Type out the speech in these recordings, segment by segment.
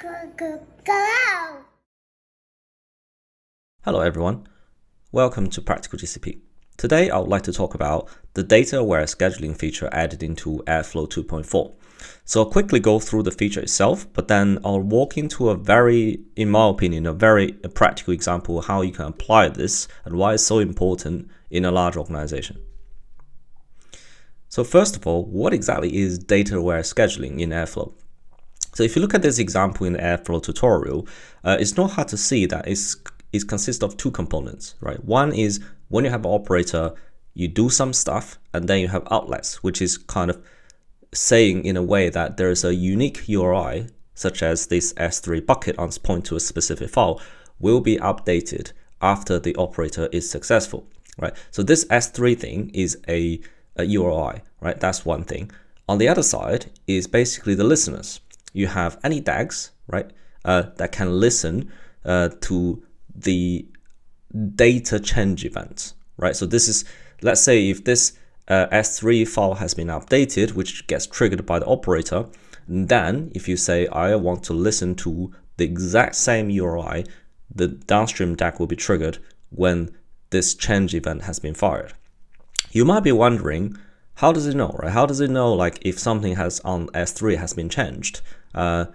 Go! Hello everyone, welcome to Practical GCP. Today I would like to talk about the data-aware scheduling feature added into Airflow 2.4. So I'll quickly go through the feature itself, but then I'll walk into in my opinion, a very practical example of how you can apply this and why it's so important in a large organization. So first of all, what exactly is data-aware scheduling in Airflow? So if you look at this example in the Airflow tutorial, it's not hard to see that it consists of two components, right? One is when you have an operator, you do some stuff, and then you have outlets, which is kind of saying in a way that there is a unique URI, such as this S3 bucket on point to a specific file, will be updated after the operator is successful, right? So this S3 thing is a URI, right? That's one thing. On the other side is basically the listeners. You have any DAGs, right, that can listen to the data change events, right? So this is, let's say if this S3 file has been updated, which gets triggered by the operator, then if you say, I want to listen to the exact same URI, the downstream DAG will be triggered when this change event has been fired. You might be wondering, how does it know, right? How does it know, like, if something on S3 has been changed? How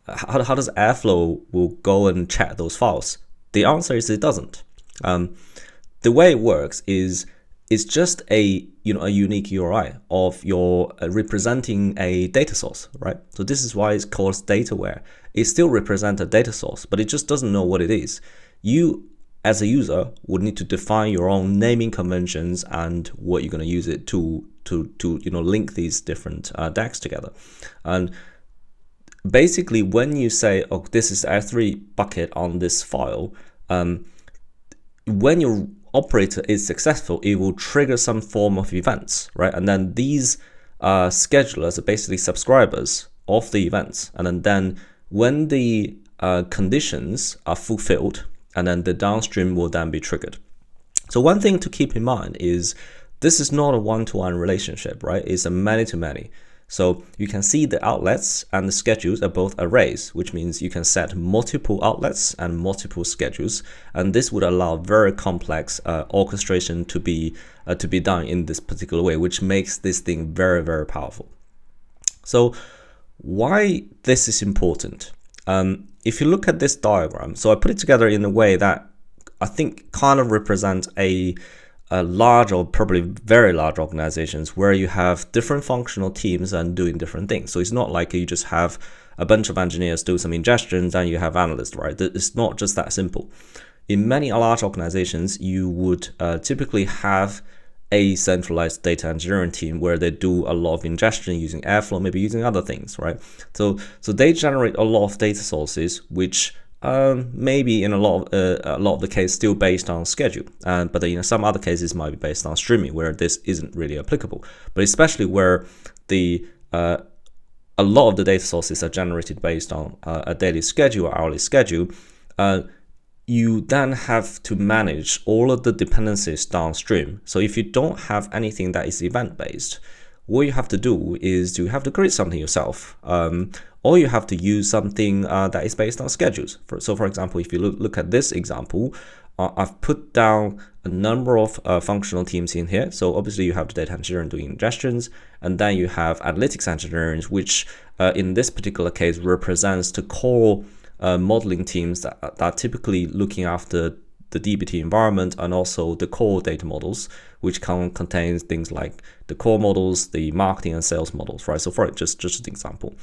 does Airflow will go and check those files? The answer is it doesn't. The way it works is it's just a unique URI of your representing a data source, right? So this is why it's called data-aware. It still represents a data source, but it just doesn't know what it is. You, as a user, would need to define your own naming conventions and what you're going to use it to link these different DAGs together. And basically, when you say, oh, this is S3 bucket on this file, when your operator is successful, it will trigger some form of events, right? And then these schedulers are basically subscribers of the events. And then when the conditions are fulfilled, and then the downstream will then be triggered. So one thing to keep in mind is this is not a one-to-one relationship, right? It's a many-to-many. So you can see the outlets and the schedules are both arrays, which means you can set multiple outlets and multiple schedules, and this would allow very complex orchestration to be done in this particular way, which makes this thing very, very powerful. So why this is important? If you look at this diagram, so I put it together in a way that I think kind of represents a large or probably very large organizations where you have different functional teams and doing different things. So it's not like you just have a bunch of engineers do some ingestions and you have analysts, right? It's not just that simple. In many large organizations, you would typically have a centralized data engineering team where they do a lot of ingestion using Airflow, maybe using other things, right? So they generate a lot of data sources, which maybe in a lot of the case still based on schedule, but in some other cases might be based on streaming, where this isn't really applicable. But especially where a lot of the data sources are generated based on a daily schedule or hourly schedule, you then have to manage all of the dependencies downstream. So if you don't have anything that is event-based, what you have to do is you have to create something yourself, or you have to use something that is based on schedules. So for example, if you look at this example, I've put down a number of functional teams in here. So obviously you have the data engineering doing ingestions, and then you have analytics engineering, which in this particular case represents the core modeling teams that are typically looking after the DBT environment and also the core data models, which contains things like the core models, the marketing and sales models, right? So for just an example.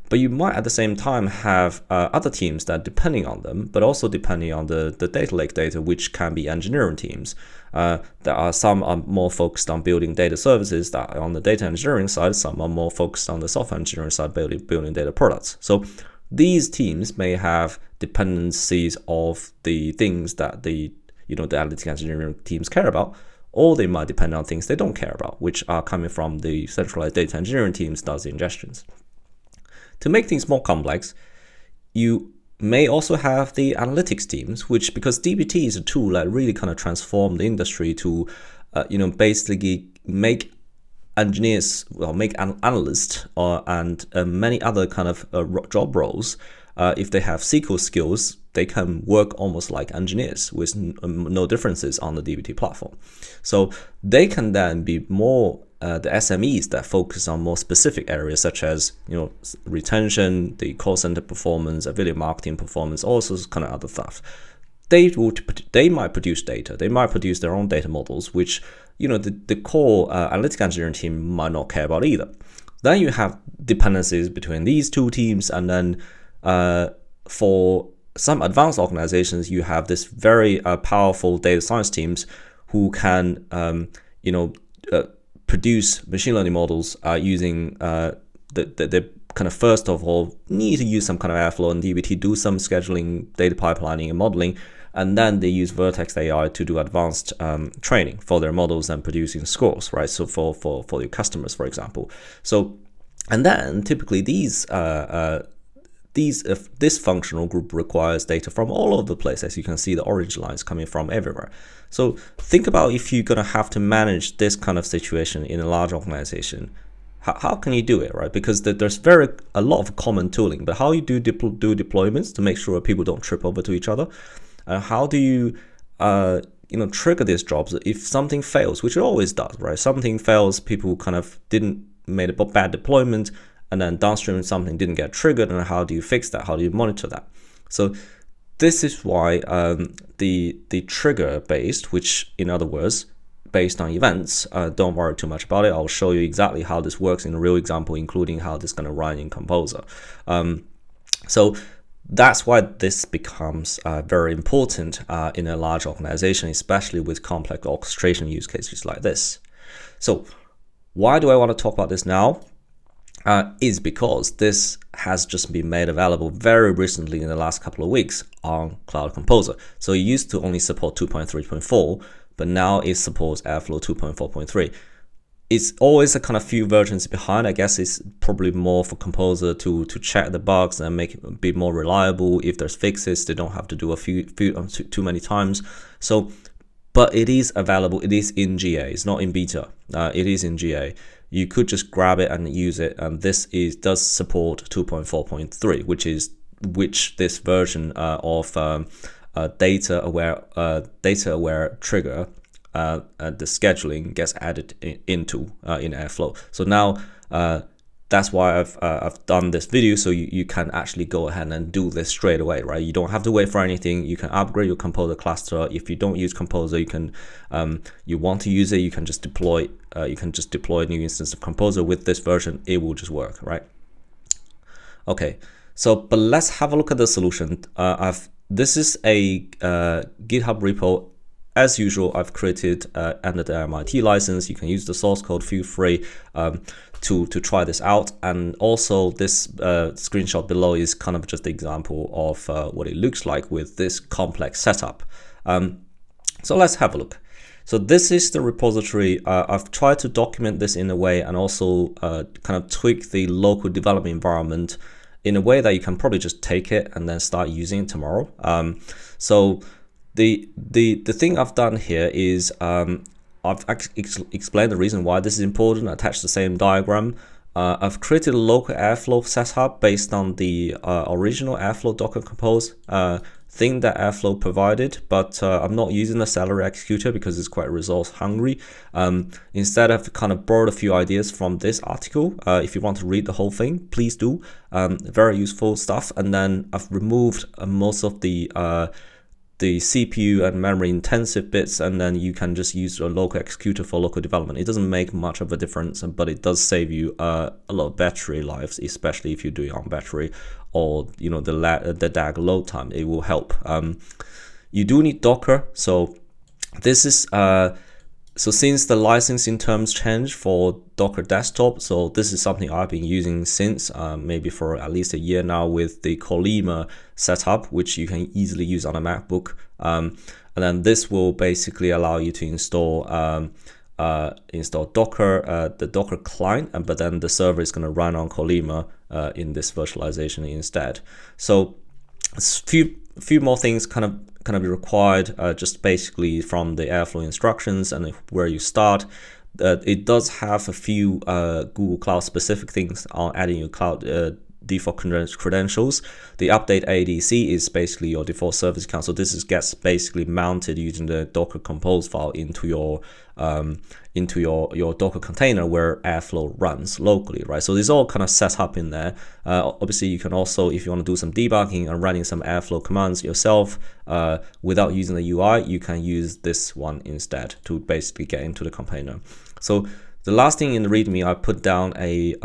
But you might at the same time have other teams that depending on them, but also depending on the data lake data, which can be engineering teams. Some are more focused on building data services that are on the data engineering side, some are more focused on the software engineering side, building data products. So these teams may have dependencies of the things that the analytics engineering teams care about, or they might depend on things they don't care about, which are coming from the centralized data engineering teams that does the ingestions. To make things more complex, you may also have the analytics teams, which, because DBT is a tool that really kind of transformed the industry to, basically make engineers, make analysts and many other kind of job roles if they have SQL skills, they can work almost like engineers with no differences on the dbt platform. So they can then be more the SMEs that focus on more specific areas, such as retention, the call center performance, affiliate marketing performance, all sorts of kind of other stuff. They might produce data. They might produce their own data models, which the core analytic engineering team might not care about either. Then you have dependencies between these two teams, and then for some advanced organizations, you have this very powerful data science teams who can produce machine learning models using the kind of, first of all, need to use some kind of Airflow and dbt, do some scheduling, data pipelining and modeling, and then they use Vertex AI to do advanced training for their models and producing scores, right? So for your customers, for example. So, and then typically this functional group requires data from all over the place. As you can see, the orange lines coming from everywhere. So think about if you're going to have to manage this kind of situation in a large organization. How can you do it, right? Because there's a lot of common tooling, but how you do deployments to make sure people don't trip over to each other? How do you trigger these jobs if something fails, which it always does, right? Something fails, people kind of made a bad deployment, and then downstream something didn't get triggered, and how do you fix that? How do you monitor that? So this is why the trigger based, which in other words, based on events, don't worry too much about it. I'll show you exactly how this works in a real example, including how this is going to run in Composer. So that's why this becomes very important in a large organization, especially with complex orchestration use cases like this. So why do I want to talk about this now? Is because this has just been made available very recently in the last couple of weeks on Cloud Composer. So it used to only support 2.3.4, but now it supports Airflow 2.4.3. It's always a kind of few versions behind. I guess it's probably more for Composer to check the bugs and make it a bit more reliable. If there's fixes, they don't have to do too many times. So, but it is available. It is in GA. It's not in beta. It is in GA. You could just grab it and use it. And this does support 2.4.3, which this version of data aware trigger. The scheduling gets added into in Airflow. So now that's why I've done this video, so you can actually go ahead and do this straight away, right? You don't have to wait for anything. You can upgrade your Composer cluster. If you don't use Composer, you want to use it, you can just deploy. You can just deploy a new instance of Composer with this version. It will just work, right? Okay. So, but let's have a look at the solution. This is a GitHub repo. As usual, I've created under the MIT license. You can use the source code, feel free to try this out. And also this screenshot below is kind of just an example of what it looks like with this complex setup. So let's have a look. So this is the repository. I've tried to document this in a way and also kind of tweak the local development environment in a way that you can probably just take it and then start using it tomorrow. So the thing I've done here is I've explained the reason why this is important, attached the same diagram. I've created a local Airflow setup based on the original Airflow Docker Compose thing that Airflow provided, but I'm not using the Celery executor because it's quite resource hungry. Instead, I've kind of borrowed a few ideas from this article. If you want to read the whole thing, please do. Very useful stuff. And then I've removed most of the CPU and memory intensive bits, and then you can just use a local executor for local development. It doesn't make much of a difference, but it does save you a lot of battery lives, especially if you do it on battery or the DAG load time. It will help. You do need Docker, so this is so since the licensing terms change for Docker Desktop, so this is something I've been using since maybe for at least a year now with the Colima setup, which you can easily use on a MacBook. And then this will basically allow you to install Docker, the Docker client, but then the server is going to run on Colima in this virtualization instead. So a few more things kind of be required, just basically from the Airflow instructions and where you start. It does have a few Google Cloud specific things on adding your cloud default credentials. The update ADC is basically your default service account. So this gets basically mounted using the Docker Compose file into your Docker container where Airflow runs locally, right? So this all kind of set up in there. Obviously, you can also, if you want to do some debugging and running some Airflow commands yourself without using the UI, you can use this one instead to basically get into the container. So the last thing in the README, I put down a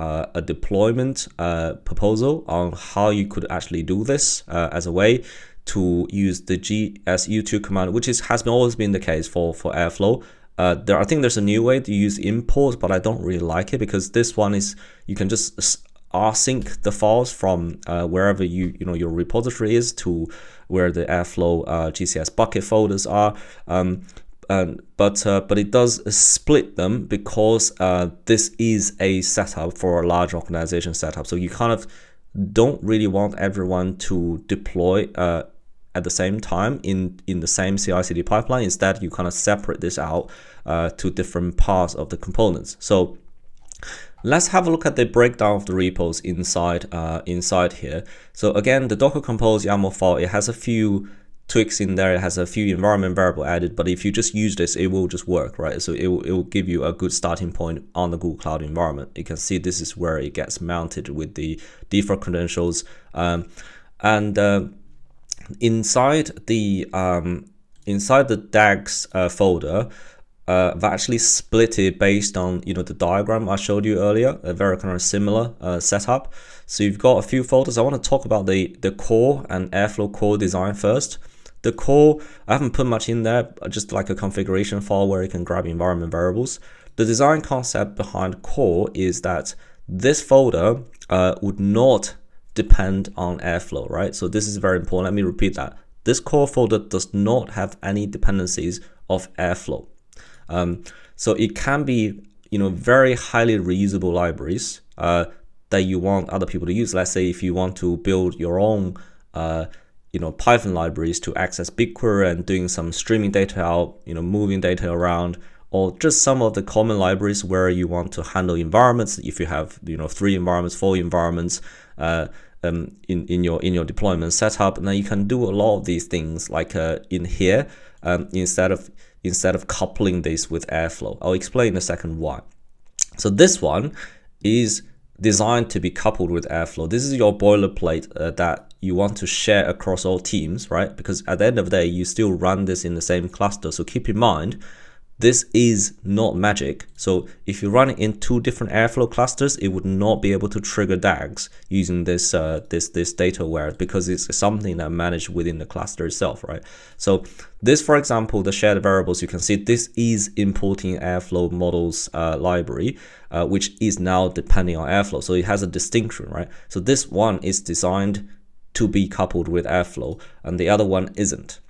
deployment proposal on how you could actually do this as a way to use the gsu2 command, which has always been the case for Airflow. I think there's a new way to use import, but I don't really like it because this one is you can just rsync the files from wherever your repository is to where the Airflow GCS bucket folders are. But it does split them because this is a setup for a large organization setup. So you kind of don't really want everyone to deploy at the same time in the same CI/CD pipeline. Instead, you kind of separate this out to different parts of the components. So let's have a look at the breakdown of the repos inside here. So again, the Docker Compose YAML file, it has a few tweaks in there. It has a few environment variable added, but if you just use this, it will just work, right? So it will give you a good starting point on the Google Cloud environment. You can see this is where it gets mounted with the default credentials, inside the DAGs folder. I've actually split it based on the diagram I showed you earlier, a very kind of similar setup. So you've got a few folders. I want to talk about the core and Airflow core design first. The core, I haven't put much in there, just like a configuration file where you can grab environment variables. The design concept behind core is that this folder would not depend on Airflow, right? So this is very important. Let me repeat that. This core folder does not have any dependencies of Airflow. So it can be, very highly reusable libraries that you want other people to use. Let's say if you want to build your own, Python libraries to access BigQuery and doing some streaming data out, moving data around, or just some of the common libraries where you want to handle environments. If you have, 3 environments, 4 environments in your deployment setup, now you can do a lot of these things like in here instead of coupling this with Airflow. I'll explain in a second why. So this one is designed to be coupled with Airflow. This is your boilerplate that you want to share across all teams, right? Because at the end of the day, you still run this in the same cluster. So keep in mind, this is not magic. So if you run it in 2 different Airflow clusters, it would not be able to trigger DAGs using this data aware because it's something that managed within the cluster itself, right? So this, for example, the shared variables, you can see this is importing Airflow models library, which is now depending on Airflow. So it has a distinction, right? So this one is designed to be coupled with Airflow and the other one isn't.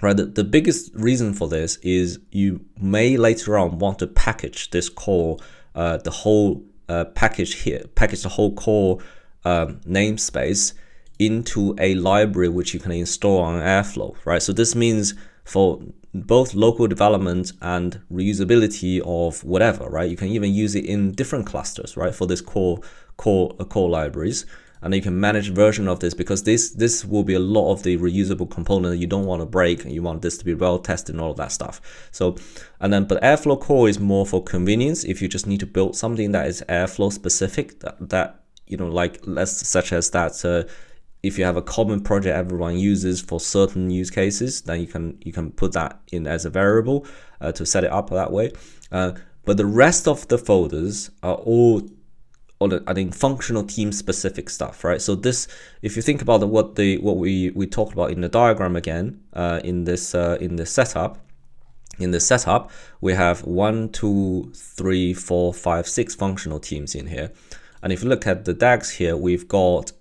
Right, the biggest reason for this is you may later on want to package this core, the whole package the whole core namespace into a library which you can install on Airflow, right? So this means for both local development and reusability of whatever, right? You can even use it in different clusters, right? For this core libraries. And you can manage version of this because this will be a lot of the reusable component that you don't want to break and you want this to be well tested and all of that stuff. So, but Airflow core is more for convenience. If you just need to build something that is Airflow specific, that such as that, if you have a common project everyone uses for certain use cases, then you can put that in as a variable to set it up that way. But the rest of the folders are all functional team specific stuff, right? So this, if you think about what we talked about in the diagram again, in this setup, we have 1, 2, 3, 4, 5, 6 functional teams in here. And if you look at the DAGs here, we've got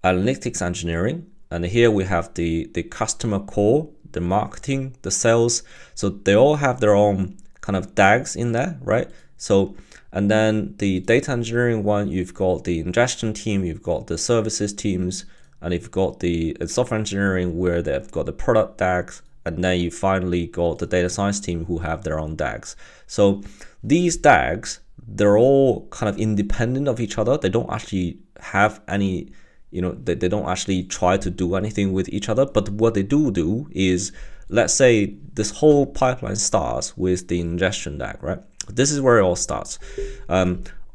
analytics engineering, and here we have the customer core, the marketing, the sales. So they all have their own kind of DAGs in there, right? So, and then the data engineering one, you've got the ingestion team, you've got the services teams, and you've got the software engineering where they've got the product DAGs, and then you finally got the data science team who have their own DAGs. So these DAGs, they're all kind of independent of each other. They don't actually have any, they don't actually try to do anything with each other. But what they do is, let's say this whole pipeline starts with the ingestion DAG, right? This is where it all starts.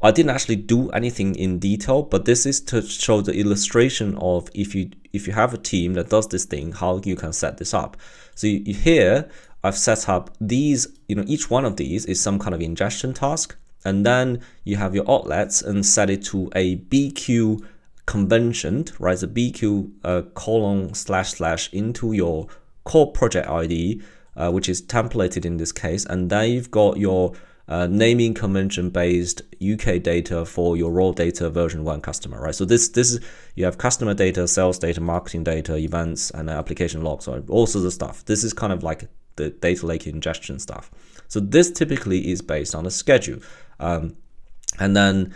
I didn't actually do anything in detail, but this is to show the illustration of if you have a team that does this thing, how you can set this up. So here I've set up these, each one of these is some kind of ingestion task, and then you have your outlets and set it to a BQ convention, right? The BQ colon / into your core project ID, which is templated in this case, and then you've got your naming convention based UK data for your raw data version 1 customer, right? So this is, you have customer data, sales data, marketing data, events, and application logs, right? All sorts of stuff. This is kind of like the data lake ingestion stuff. So this typically is based on a schedule, and then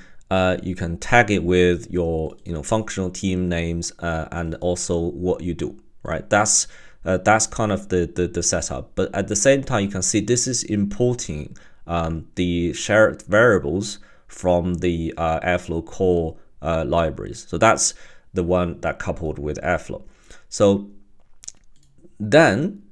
you can tag it with your functional team names and also what you do, right? That's kind of the setup. But at the same time, you can see this is importing the shared variables from the Airflow core libraries. So that's the one that coupled with Airflow. So then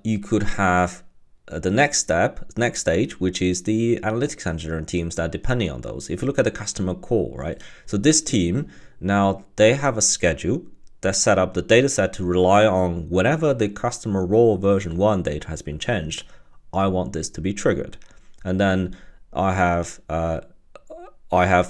you could have the next stage, which is the analytics engineering teams that are depending on those. If you look at the customer core, right? So this team, now they have a schedule that set up the data set to rely on whenever the customer raw version 1 data has been changed, I want this to be triggered. And then I have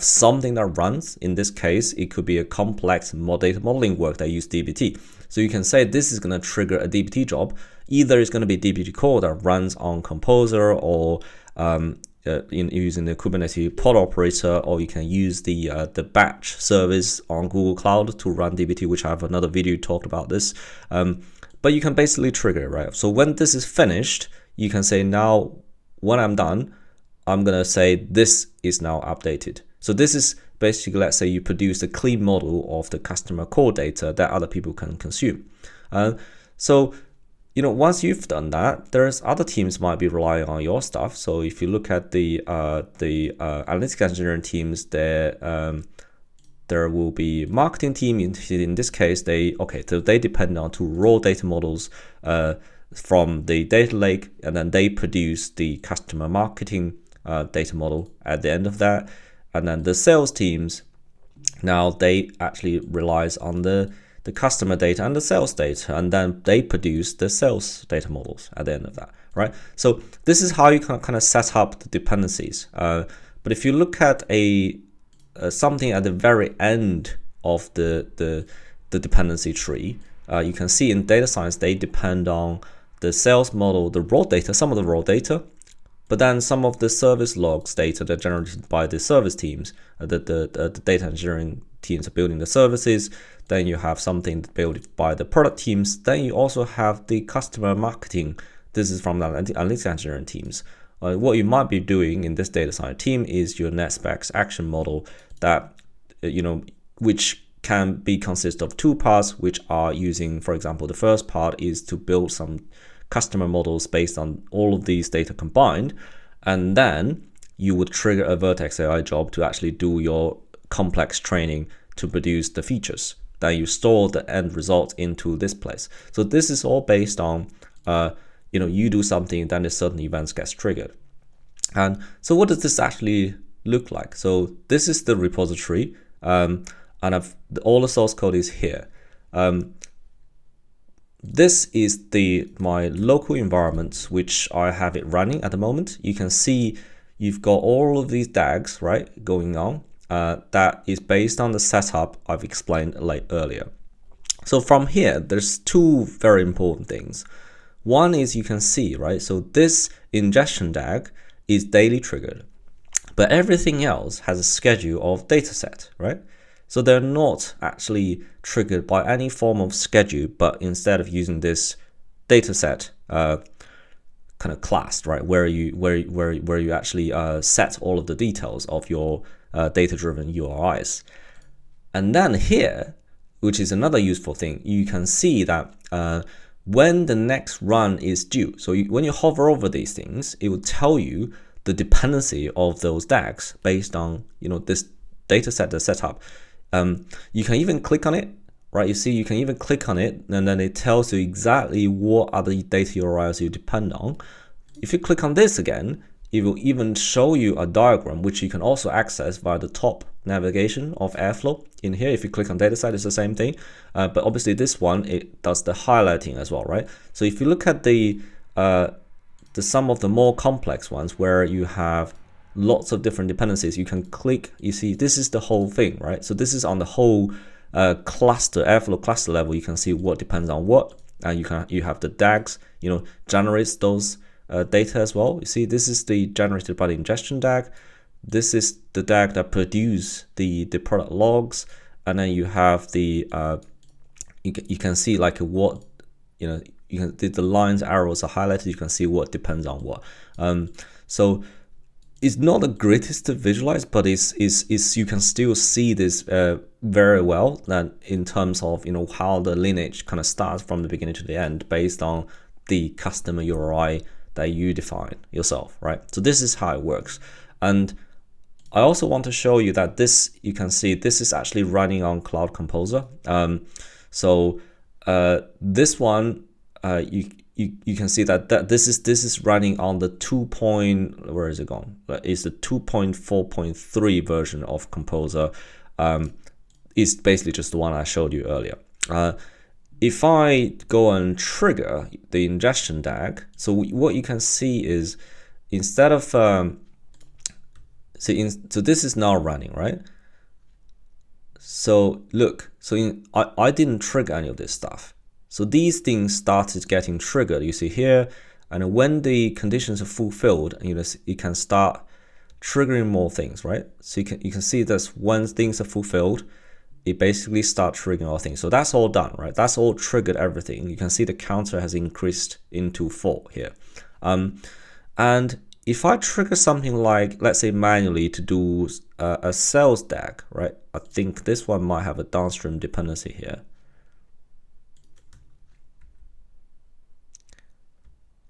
something that runs. In this case, it could be a complex data modeling work that use dbt. So you can say this is going to trigger a dbt job. Either it's going to be dbt code that runs on Composer or using the Kubernetes pod operator, or you can use the batch service on Google Cloud to run dbt, which I have another video talked about this. But you can basically trigger it, right? So when this is finished, you can say, now when I'm done, I'm going to say this is now updated. So this is basically, let's say you produce a clean model of the customer core data that other people can consume. So once you've done that, there's other teams might be relying on your stuff. So if you look at the analytics engineering teams, there will be marketing team. In this case, so they depend on 2 raw data models from the data lake, and then they produce the customer marketing data model at the end of that. And then the sales teams, now they actually relies on the customer data and the sales data, and then they produce the sales data models at the end of that, right? So this is how you can kind of set up the dependencies. But if you look at something at the very end of the dependency tree, you can see in data science they depend on the sales model, the raw data, some of the raw data, but then some of the service logs data that are generated by the service teams, the data engineering teams are building the services. Then you have something built by the product teams. Then you also have the customer marketing. This is from the analytics engineering teams. What you might be doing in this data science team is your NetSpecs action model that, which can be consist of 2 parts, which are using, for example, the first part is to build some customer models based on all of these data combined. And then you would trigger a Vertex AI job to actually do your complex training to produce the features. Then you store the end result into this place. So this is all based on, you do something, then a certain events gets triggered. And so what does this actually look like? So this is the repository, and all the source code is here. This is my local environment, which I have it running at the moment. You can see you've got all of these DAGs, right, going on. That is based on the setup I've explained earlier. So from here, there's 2 very important things. One is you can see, right, so this ingestion DAG is daily triggered, but everything else has a schedule of dataset, right? So they're not actually triggered by any form of schedule, but instead of using this dataset kind of class, right, where you actually set all of the details of your data-driven URIs. And then here, which is another useful thing, you can see that when the next run is due. So when you hover over these things, it will tell you the dependency of those DAGs based on this data set that's set up. You can even click on it, right? You see, you can even click on it, and then it tells you exactly what other data URIs you depend on. If you click on this again, it will even show you a diagram, which you can also access via the top navigation of Airflow. In here, if you click on dataset, it's the same thing. But obviously this one, it does the highlighting as well, right? So if you look at the some of the more complex ones where you have lots of different dependencies, you can click, you see, this is the whole thing, right? So this is on the whole cluster, Airflow cluster level. You can see what depends on what, and you have the DAGs, generates those data as well. You see, this is the generated by the ingestion DAG. This is the DAG that produce the product logs, and then you have the you can see like what you can the lines, arrows are highlighted. You can see what depends on what. So it's not the greatest to visualize, but it's you can still see this very well, that in terms of how the lineage kind of starts from the beginning to the end based on the customer URI that you define yourself, right? So this is how it works. And I also want to show you that this, you can see this is actually running on Cloud Composer. So this one, you can see that this is running on the 2. Where is it gone? It's the 2.4.3 version of Composer. It's basically just the one I showed you earlier. If I go and trigger the ingestion DAG, so what you can see is instead of so this is now running, right? So look, I didn't trigger any of this stuff. So these things started getting triggered, you see here, and when the conditions are fulfilled, you can start triggering more things, right? So you can see that when things are fulfilled, it basically starts triggering all things. So that's all done, right? That's all triggered everything. You can see the counter has increased into 4 here. And if I trigger something like, let's say manually to do a sales DAG, right? I think this one might have a downstream dependency here.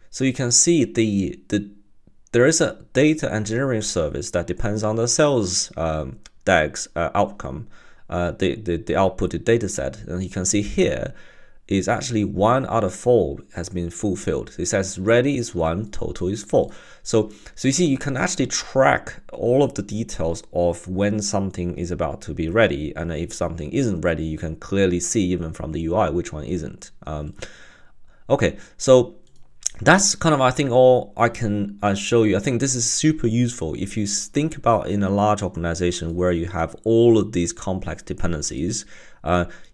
So you can see there is a data engineering service that depends on the sales DAG's outcome, the outputted data set. And you can see here is actually 1 out of 4 has been fulfilled. It says ready is 1, total is 4. So you see, you can actually track all of the details of when something is about to be ready, and if something isn't ready, you can clearly see even from the UI which one isn't. Okay, so that's kind of, I think, all I can show you. I think this is super useful if you think about in a large organization where you have all of these complex dependencies.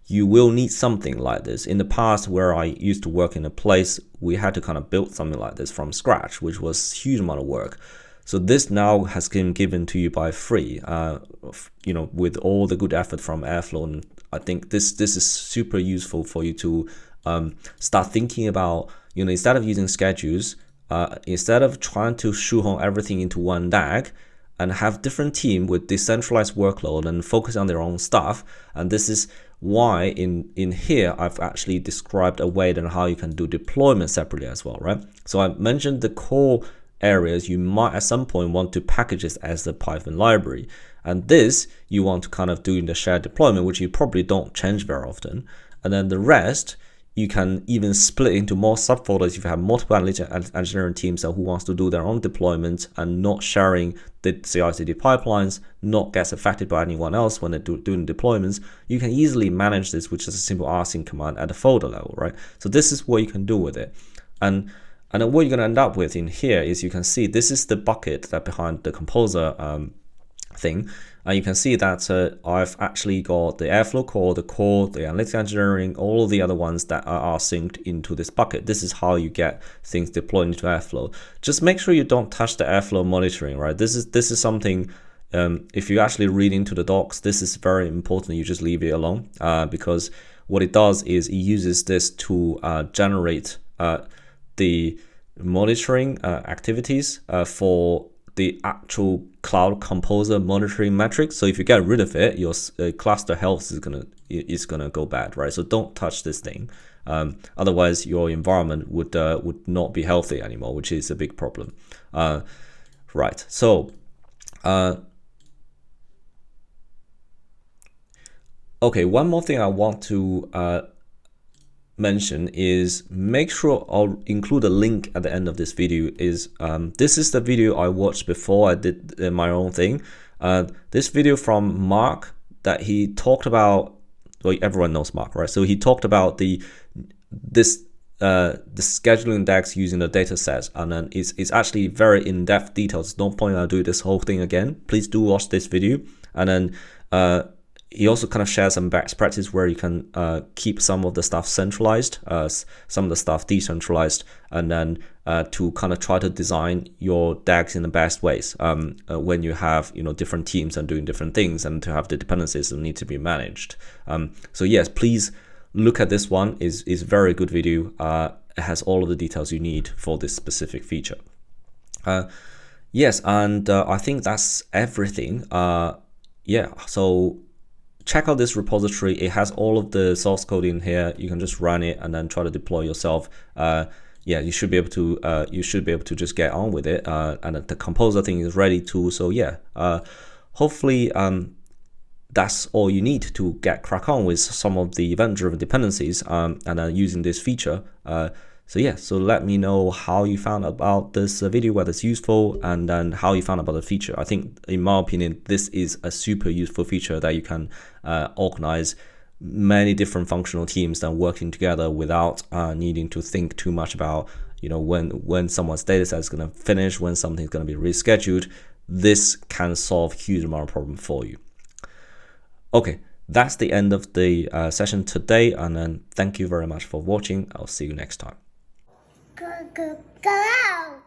You will need something like this. In the past, where I used to work in a place, we had to kind of build something like this from scratch, which was a huge amount of work. So this now has been given to you by free, with all the good effort from Airflow. And I think this is super useful for you to start thinking about, instead of using schedules, instead of trying to shoehorn everything into one DAG, and have different team with decentralized workload and focus on their own stuff. And this is why in here I've actually described a way on how you can do deployment separately as well, right? So I mentioned the core areas you might at some point want to package this as the Python library, and this you want to kind of do in the shared deployment, which you probably don't change very often. And then the rest you can even split into more subfolders if you have multiple engineering teams who wants to do their own deployment and not sharing the CI/CD pipelines, not gets affected by anyone else when they're doing deployments. You can easily manage this with just a simple rsync command at the folder level, right? So this is what you can do with it. And then what you're going to end up with in here is, you can see this is the bucket that behind the Composer thing. And you can see that I've actually got the Airflow core, the analytics engineering, all of the other ones that are synced into this bucket. This is how you get things deployed into Airflow. Just make sure you don't touch the Airflow monitoring, right? This is something, if you actually read into the docs, this is very important. You just leave it alone, because what it does is it uses this to generate the monitoring activities for the actual Cloud Composer monitoring metrics. So if you get rid of it, your cluster health is gonna go bad, right? So don't touch this thing. Otherwise, your environment would not be healthy anymore, which is a big problem. Right. So Okay, one more thing I want to mention is make sure I'll include a link at the end of this video. Is this is the video I watched before I did my own thing. This video from Mark that he talked about. Well, everyone knows Mark, right? So he talked about the scheduling DAGs using the data sets, and then it's actually very in-depth details. No point I do this whole thing again. Please do watch this video. And then he also kind of shares some best practice where you can keep some of the stuff centralized, some of the stuff decentralized, and then to kind of try to design your DAGs in the best ways when you have different teams and doing different things, and to have the dependencies that need to be managed. So yes, please look at this one. Is very good video. It has all of the details you need for this specific feature. Yes, and I think that's everything. Yeah, so check out this repository. It has all of the source code in here. You can just run it and then try to deploy yourself. Yeah, you should be able to just get on with it. And the composer thing is ready too. So yeah, hopefully that's all you need to get crack on with some of the event-driven dependencies and using this feature. So yeah, so let me know how you found about this video, whether it's useful, and then how you found about the feature. I think, in my opinion, this is a super useful feature that you can organize many different functional teams that working together without needing to think too much about when someone's data set is going to finish, when something's going to be rescheduled. This can solve a huge amount of problem for you. Okay, that's the end of the session today, and then thank you very much for watching. I'll see you next time. Go, go, go out!